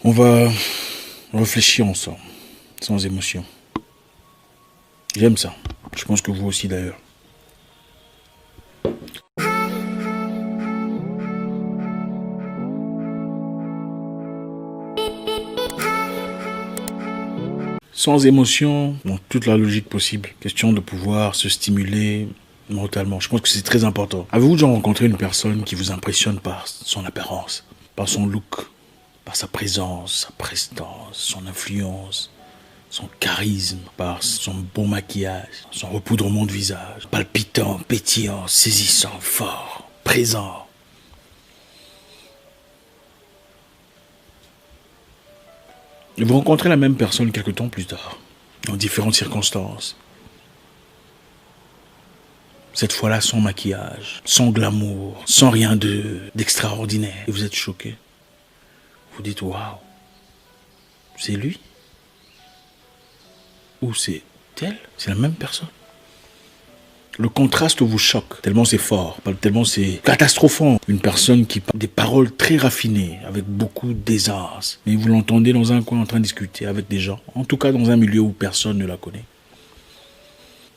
On va réfléchir ensemble, sans émotion. J'aime ça. Je pense que vous aussi d'ailleurs. Sans émotion, dans toute la logique possible. Question de pouvoir se stimuler mentalement. Je pense que c'est très important. Avez-vous déjà rencontré une personne qui vous impressionne par son apparence, par son look, par sa présence, sa prestance, son influence, son charisme, par son beau maquillage, son repoudrement de visage, palpitant, pétillant, saisissant, fort, présent. Et vous rencontrez la même personne quelque temps plus tard, dans différentes circonstances. Cette fois-là, sans maquillage, sans glamour, sans rien d'extraordinaire. Et vous êtes choqué. Vous dites, waouh, c'est lui? Ou c'est elle? C'est la même personne. Le contraste vous choque, tellement c'est fort, tellement c'est catastrophant. Une personne qui parle des paroles très raffinées, avec beaucoup d'aisance. Mais vous l'entendez dans un coin en train de discuter avec des gens, en tout cas dans un milieu où personne ne la connaît.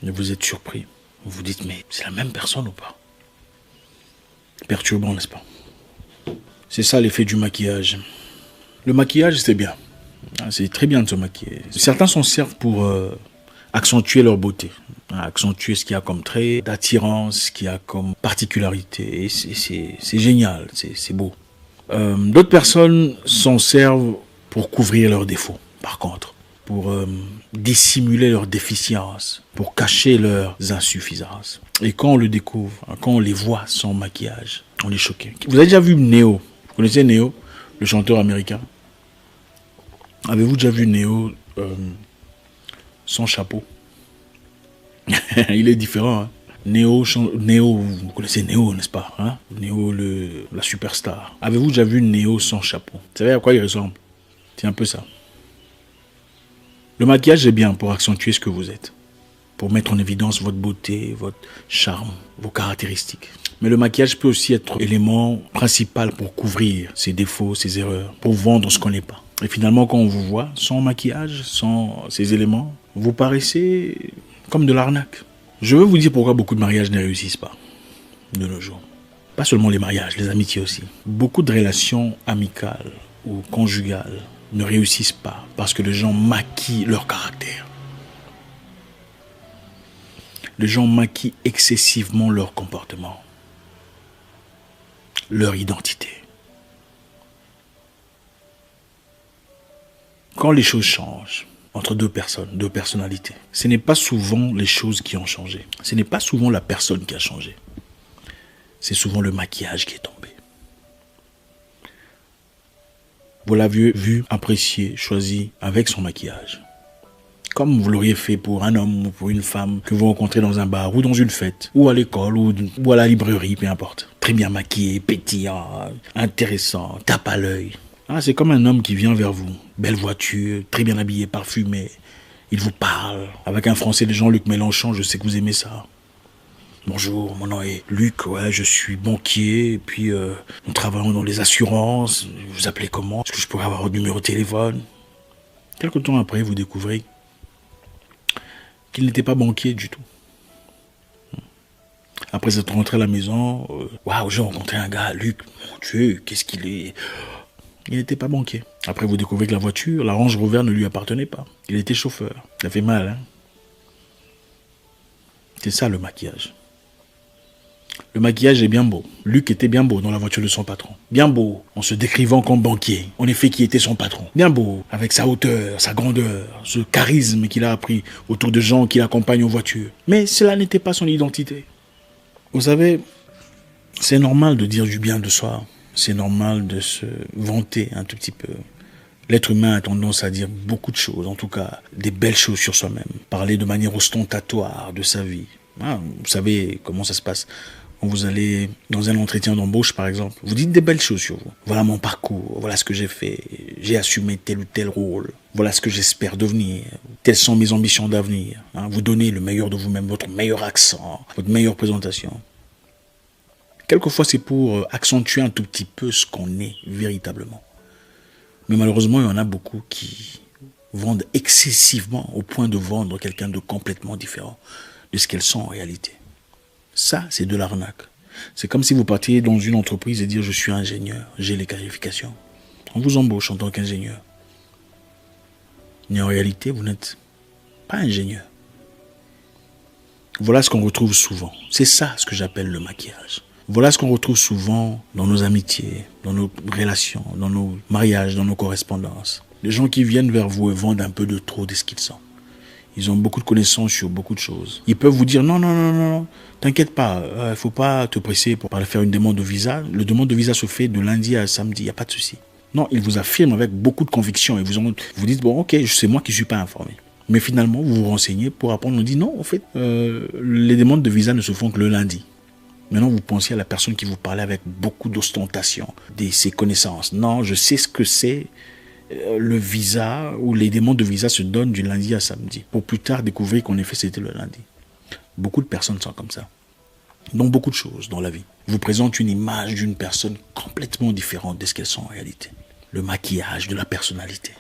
Et vous êtes surpris. Vous vous dites, mais c'est la même personne ou pas? Perturbant, n'est-ce pas? C'est ça l'effet du maquillage. Le maquillage, c'est bien. C'est très bien de se maquiller. Certains s'en servent pour accentuer leur beauté, accentuer ce qu'il y a comme trait d'attirance, ce qu'il y a comme particularité. Et c'est génial, c'est beau. D'autres personnes s'en servent pour couvrir leurs défauts, par contre, pour dissimuler leurs déficiences, pour cacher leurs insuffisances. Et quand on le découvre, quand on les voit sans maquillage, on est choqué. Vous avez déjà vu Neo? Vous connaissez Neo, le chanteur américain? Avez-vous déjà vu Neo sans chapeau? Il est différent. Hein? Neo, vous connaissez Neo, n'est-ce pas? Hein? Neo, la superstar. Avez-vous déjà vu Neo sans chapeau? Vous savez à quoi il ressemble? C'est un peu ça. Le maquillage est bien pour accentuer ce que vous êtes, pour mettre en évidence votre beauté, votre charme, vos caractéristiques. Mais le maquillage peut aussi être l'élément principal pour couvrir ses défauts, ses erreurs, pour vendre ce qu'on n'est pas. Et finalement, quand on vous voit sans maquillage, sans ces éléments, vous paraissez comme de l'arnaque. Je veux vous dire pourquoi beaucoup de mariages ne réussissent pas de nos jours. Pas seulement les mariages, les amitiés aussi. Beaucoup de relations amicales ou conjugales ne réussissent pas parce que les gens maquillent leur caractère. Les gens maquillent excessivement leur comportement, leur identité. Quand les choses changent entre deux personnes, deux personnalités, ce n'est pas souvent les choses qui ont changé. Ce n'est pas souvent la personne qui a changé. C'est souvent le maquillage qui est tombé. Vous l'avez vu, apprécié, choisi avec son maquillage. Comme vous l'auriez fait pour un homme ou pour une femme que vous rencontrez dans un bar ou dans une fête, ou à l'école ou à la librairie, peu importe. Très bien maquillé, pétillant, intéressant, tape à l'œil. Ah, c'est comme un homme qui vient vers vous. Belle voiture, très bien habillé, parfumé. Il vous parle. Avec un français de Jean-Luc Mélenchon, je sais que vous aimez ça. Bonjour, mon nom est Luc, ouais, je suis banquier, et puis nous travaillons dans les assurances. Vous vous appelez comment? Est-ce que je pourrais avoir votre numéro de téléphone? Quelque temps après, vous découvrez qu'il n'était pas banquier du tout. Après être rentré à la maison, waouh, j'ai rencontré un gars, Luc, mon Dieu, qu'est-ce qu'il est? Il n'était pas banquier. Après, vous découvrez que la voiture, la Range Rover ne lui appartenait pas. Il était chauffeur. Ça fait mal, hein? C'est ça le maquillage. Le maquillage est bien beau. Luc était bien beau dans la voiture de son patron. Bien beau, en se décrivant comme banquier. En effet, qui était son patron. Bien beau, avec sa hauteur, sa grandeur, ce charisme qu'il a appris autour de gens qui l'accompagnent en voiture. Mais cela n'était pas son identité. Vous savez, c'est normal de dire du bien de soi. C'est normal de se vanter un tout petit peu. L'être humain a tendance à dire beaucoup de choses, en tout cas des belles choses sur soi-même. Parler de manière ostentatoire de sa vie. Ah, vous savez comment ça se passe. Quand vous allez dans un entretien d'embauche, par exemple, vous dites des belles choses sur vous. Voilà mon parcours, voilà ce que j'ai fait. J'ai assumé tel ou tel rôle. Voilà ce que j'espère devenir. Telles sont mes ambitions d'avenir. Hein, vous donnez le meilleur de vous-même, votre meilleur accent, votre meilleure présentation. Quelquefois, c'est pour accentuer un tout petit peu ce qu'on est véritablement. Mais malheureusement, il y en a beaucoup qui vendent excessivement au point de vendre quelqu'un de complètement différent de ce qu'elles sont en réalité. Ça, c'est de l'arnaque. C'est comme si vous partiez dans une entreprise et dire je suis ingénieur, j'ai les qualifications. On vous embauche en tant qu'ingénieur. Mais en réalité, vous n'êtes pas ingénieur. Voilà ce qu'on retrouve souvent. C'est ça ce que j'appelle le maquillage. Voilà ce qu'on retrouve souvent dans nos amitiés, dans nos relations, dans nos mariages, dans nos correspondances. Les gens qui viennent vers vous et vendent un peu de trop de ce qu'ils sont. Ils ont beaucoup de connaissances sur beaucoup de choses. Ils peuvent vous dire non, t'inquiète pas, il ne faut pas te presser pour aller faire une demande de visa. Le demande de visa se fait de lundi à samedi, il n'y a pas de souci. Non, ils vous affirment avec beaucoup de conviction et vous dites, bon ok, c'est moi qui ne suis pas informé. Mais finalement, vous vous renseignez pour apprendre. On dit non, en fait, les demandes de visa ne se font que le lundi. Maintenant, vous pensez à la personne qui vous parlait avec beaucoup d'ostentation de ses connaissances. Non, je sais ce que c'est le visa ou les demandes de visa se donnent du lundi à samedi. Pour plus tard découvrir qu'en effet, c'était le lundi. Beaucoup de personnes sont comme ça. Donc, beaucoup de choses dans la vie vous présentent une image d'une personne complètement différente de ce qu'elles sont en réalité. Le maquillage de la personnalité.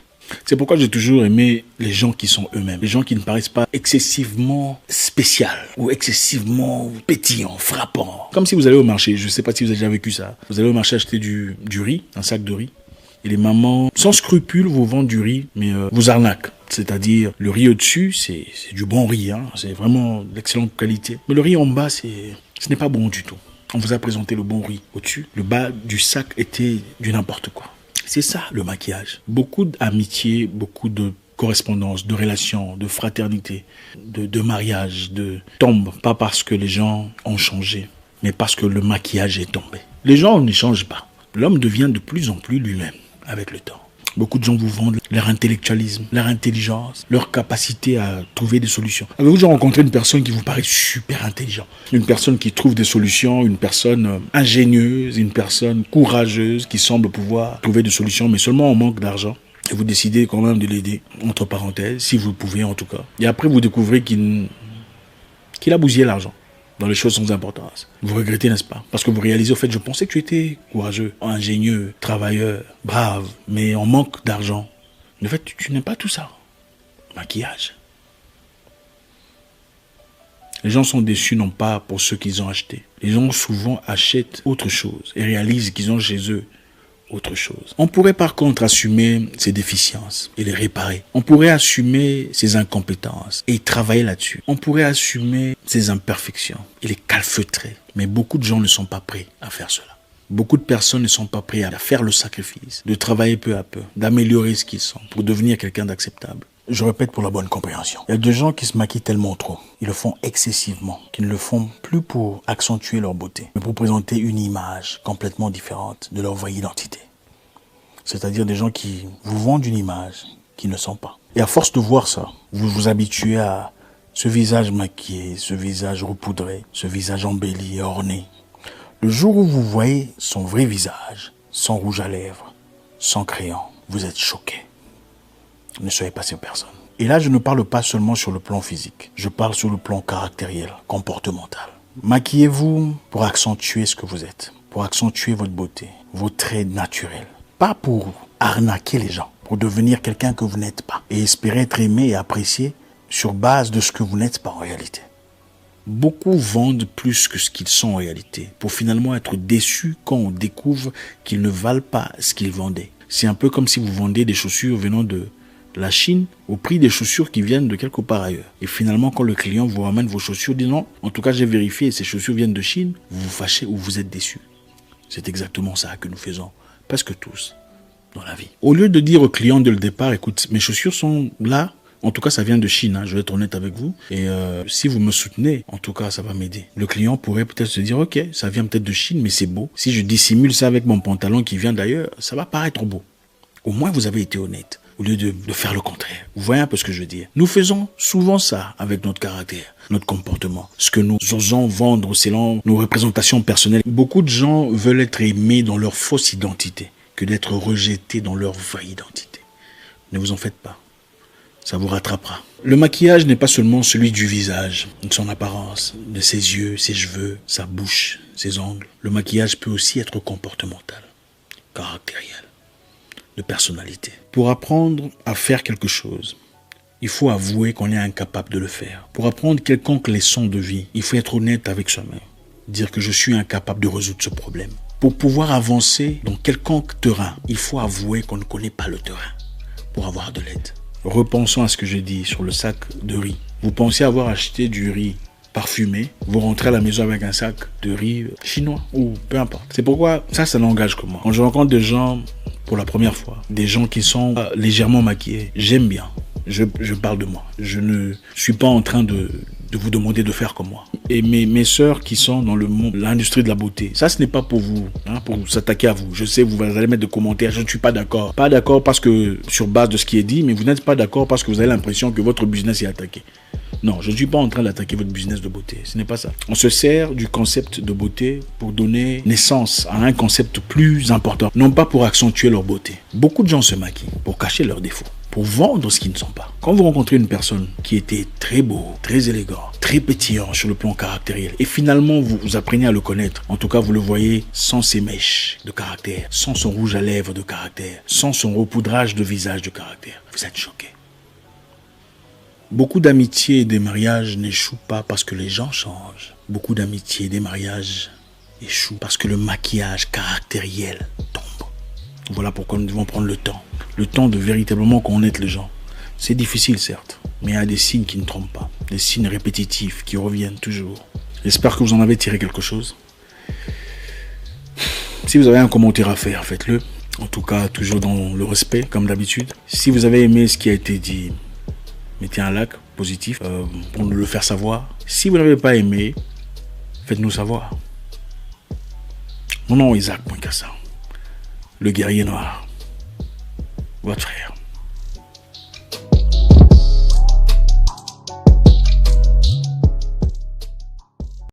C'est pourquoi j'ai toujours aimé les gens qui sont eux-mêmes. Les gens qui ne paraissent pas excessivement spéciaux ou excessivement pétillants, frappants. Comme si vous allez au marché, je ne sais pas si vous avez déjà vécu ça. Vous allez au marché acheter du riz, un sac de riz. Et les mamans, sans scrupule, vous vendent du riz, mais vous arnaquent. C'est-à-dire, le riz au-dessus, c'est du bon riz. Hein. C'est vraiment d'excellente qualité. Mais le riz en bas, ce n'est pas bon du tout. On vous a présenté le bon riz au-dessus. Le bas du sac était du n'importe quoi. C'est ça, le maquillage. Beaucoup d'amitié, beaucoup de correspondance, de relations, de fraternité, de mariage, tombent. Pas parce que les gens ont changé, mais parce que le maquillage est tombé. Les gens ne changent pas. L'homme devient de plus en plus lui-même avec le temps. Beaucoup de gens vous vendent leur intellectualisme, leur intelligence, leur capacité à trouver des solutions. Avez-vous déjà rencontré une personne qui vous paraît super intelligente? Une personne qui trouve des solutions, une personne ingénieuse, une personne courageuse qui semble pouvoir trouver des solutions, mais seulement en manque d'argent. Et vous décidez quand même de l'aider, entre parenthèses, si vous le pouvez en tout cas. Et après, vous découvrez qu'il a bousillé l'argent dans les choses sans importance. Vous regrettez, n'est-ce pas? Parce que vous réalisez, au fait, je pensais que tu étais courageux, ingénieux, travailleur, brave, mais en manque d'argent. En fait, tu n'aimes pas tout ça. Maquillage. Les gens sont déçus, non pas pour ce qu'ils ont acheté. Les gens souvent achètent autre chose et réalisent qu'ils ont chez eux autre chose. On pourrait par contre assumer ses déficiences et les réparer. On pourrait assumer ses incompétences et travailler là-dessus. On pourrait assumer ses imperfections et les calfeutrer. Mais beaucoup de gens ne sont pas prêts à faire cela. Beaucoup de personnes ne sont pas prêts à faire le sacrifice, de travailler peu à peu, d'améliorer ce qu'ils sont pour devenir quelqu'un d'acceptable. Je répète pour la bonne compréhension. Il y a des gens qui se maquillent tellement trop, ils le font excessivement, qu'ils ne le font plus pour accentuer leur beauté, mais pour présenter une image complètement différente de leur vraie identité. C'est-à-dire des gens qui vous vendent une image qu'ils ne sont pas. Et à force de voir ça, vous vous habituez à ce visage maquillé, ce visage repoudré, ce visage embelli et orné. Le jour où vous voyez son vrai visage, sans rouge à lèvres, sans crayon, vous êtes choqué. Ne soyez pas ces personnes. Et là, je ne parle pas seulement sur le plan physique. Je parle sur le plan caractériel, comportemental. Maquillez-vous pour accentuer ce que vous êtes, pour accentuer votre beauté, vos traits naturels. Pas pour arnaquer les gens, pour devenir quelqu'un que vous n'êtes pas et espérer être aimé et apprécié sur base de ce que vous n'êtes pas en réalité. Beaucoup vendent plus que ce qu'ils sont en réalité, pour finalement être déçus quand on découvre qu'ils ne valent pas ce qu'ils vendaient. C'est un peu comme si vous vendiez des chaussures venant de la Chine au prix des chaussures qui viennent de quelque part ailleurs. Et finalement, quand le client vous ramène vos chaussures, dit non, en tout cas j'ai vérifié, ces chaussures viennent de Chine, vous vous fâchez ou vous êtes déçus. C'est exactement ça que nous faisons, presque tous, dans la vie. Au lieu de dire au client dès le départ, écoute, mes chaussures sont là, en tout cas ça vient de Chine, je vais être honnête avec vous, et si vous me soutenez, en tout cas ça va m'aider. Le client pourrait peut-être se dire, ok, ça vient peut-être de Chine, mais c'est beau. Si je dissimule ça avec mon pantalon qui vient d'ailleurs, ça va paraître beau. Au moins vous avez été honnête. Au lieu de faire le contraire. Vous voyez un peu ce que je veux dire? Nous faisons souvent ça avec notre caractère, notre comportement. Ce que nous osons vendre selon nos représentations personnelles. Beaucoup de gens veulent être aimés dans leur fausse identité que d'être rejetés dans leur vraie identité. Ne vous en faites pas. Ça vous rattrapera. Le maquillage n'est pas seulement celui du visage, de son apparence, de ses yeux, ses cheveux, sa bouche, ses ongles. Le maquillage peut aussi être comportemental, caractériel. de personnalité. Pour apprendre à faire quelque chose, il faut avouer qu'on est incapable de le faire. Pour apprendre quelconque leçon de vie, il faut être honnête avec soi-même. Dire que je suis incapable de résoudre ce problème. Pour pouvoir avancer dans quelconque terrain, il faut avouer qu'on ne connaît pas le terrain pour avoir de l'aide. Repensons à ce que j'ai dit sur le sac de riz. Vous pensez avoir acheté du riz parfumé, vous rentrez à la maison avec un sac de riz chinois ou peu importe. C'est pourquoi ça n'engage que moi. Quand je rencontre des gens pour la première fois, des gens qui sont légèrement maquillés, j'aime bien. Je parle de moi. Je ne suis pas en train de vous demander de faire comme moi. Et mes sœurs qui sont dans l'industrie de la beauté, ça ce n'est pas pour vous, pour s'attaquer à vous. Je sais, vous allez mettre des commentaires, je ne suis pas d'accord. Pas d'accord parce que, sur base de ce qui est dit, mais vous n'êtes pas d'accord parce que vous avez l'impression que votre business est attaqué. Non, je ne suis pas en train d'attaquer votre business de beauté. Ce n'est pas ça. On se sert du concept de beauté pour donner naissance à un concept plus important. Non pas pour accentuer leur beauté. Beaucoup de gens se maquillent pour cacher leurs défauts, pour vendre ce qu'ils ne sont pas. Quand vous rencontrez une personne qui était très beau, très élégant, très pétillant sur le plan caractériel, et finalement vous apprenez à le connaître, en tout cas vous le voyez sans ses mèches de caractère, sans son rouge à lèvres de caractère, sans son repoudrage de visage de caractère, vous êtes choqué. Beaucoup d'amitiés et des mariages n'échouent pas parce que les gens changent. Beaucoup d'amitiés et des mariages échouent parce que le maquillage caractériel tombe. Voilà pourquoi nous devons prendre le temps. Le temps de véritablement connaître les gens. C'est difficile certes, mais il y a des signes qui ne trompent pas. Des signes répétitifs qui reviennent toujours. J'espère que vous en avez tiré quelque chose. Si vous avez un commentaire à faire, faites-le. En tout cas, toujours dans le respect, comme d'habitude. Si vous avez aimé ce qui a été dit, mettez un like positif pour nous le faire savoir. Si vous n'avez pas aimé, faites-nous savoir. Mon nom est Isaac Poincassa, le guerrier noir, votre frère.